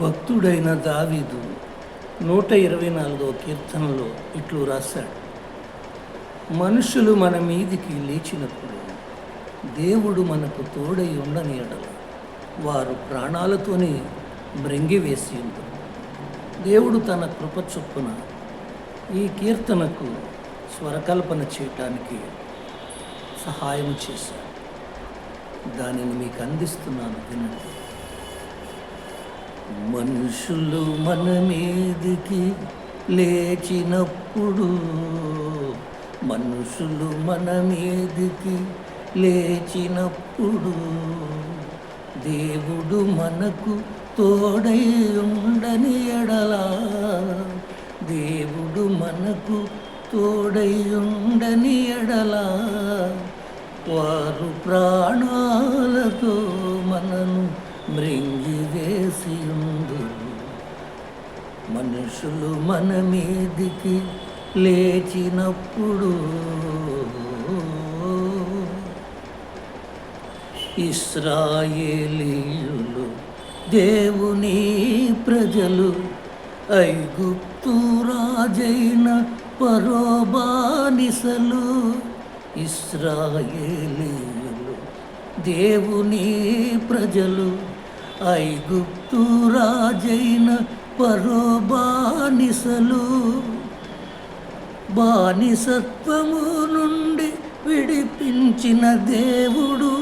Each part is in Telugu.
భక్తుడైన దావీదు 124వ కీర్తనలో ఇట్లు రాశాడు. మనుషులు మన మీదికి లేచినప్పుడు దేవుడు మనకు తోడై ఉండని ఎడల వారు ప్రాణాలతోనే మృంగివేసి ఉంటారు. దేవుడు తన కృప చొప్పున ఈ కీర్తనకు స్వరకల్పన చేయటానికి సహాయం చేశాడు. దానిని మీకు అందిస్తున్నాను, వినండి. మనుషులు మన మీదికి లేచినప్పుడు, మనుషులు మన మీదికి లేచినప్పుడు దేవుడు మనకు తోడై ఉండని ఎడలా, దేవుడు మనకు తోడై ఉండని ఎడలా వారు ప్రాణాలతో మనను మృంగివేసి ఉందురు. మనుషులు మన మీదికి లేచినప్పుడు ఇశ్రాయేలీయులు దేవుని ప్రజలు ఐగుప్తు రాజైన ఫరో బానిసలు. ఇశ్రాయేలీయులు దేవుని ప్రజలు ఐగుప్తు రాజైన ఫరో బానిసలు. బానిసత్వము నుండి విడిపించిన దేవుడు,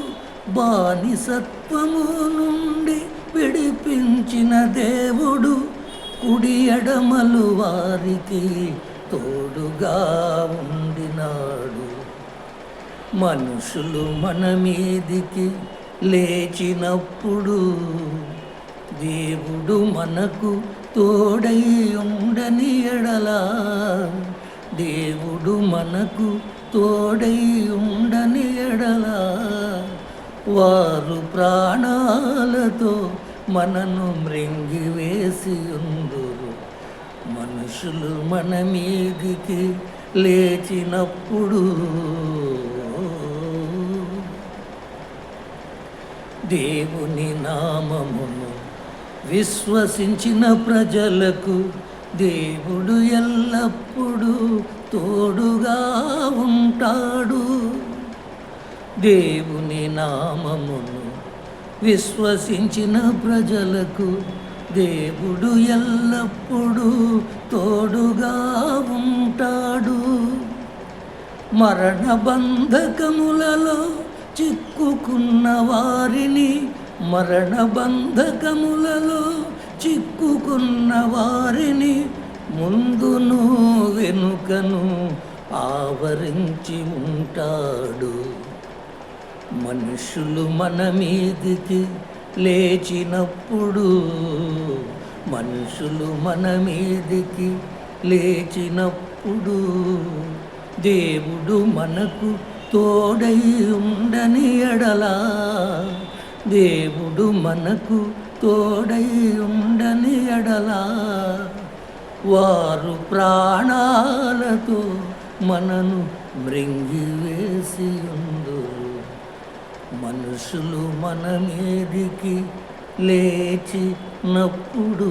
బానిసత్వము నుండి విడిపించిన దేవుడు కుడి ఎడమలు వారికి తోడుగా ఉండినాడు. మనుషులు మన మీదికి లేచినప్పుడు దేవుడు మనకు తోడై ఉండని ఎడలా, దేవుడు మనకు తోడై ఉండని ఎడలా వారు ప్రాణాలతో మనను మృంగివేసి ఉందురు. మనుషులు మన మీదికి లేచినప్పుడు దేవుని నామమును విశ్వసించిన ప్రజలకు దేవుడు ఎల్లప్పుడూ తోడుగా ఉంటాడు. దేవుని నామమును విశ్వసించిన ప్రజలకు దేవుడు ఎల్లప్పుడూ తోడుగా ఉంటాడు. మరణ బంధకములలో చిక్కుకున్న వారిని, మరణ బంధకములలో చిక్కుకున్న వారిని ముందును వెనుకను ఆవరించి ఉంటాడు. మనుషులు మన మీదికి లేచినప్పుడు, మనుషులు మన మీదికి లేచినప్పుడు దేవుడు మనకు తోడై ఉండని ఎడలా, దేవుడు మనకు తోడై ఉండని ఎడలా వారు ప్రాణాలతో మనను మృంగివేసి ఉందురు. మనుషులు మన మీదికి లేచినప్పుడు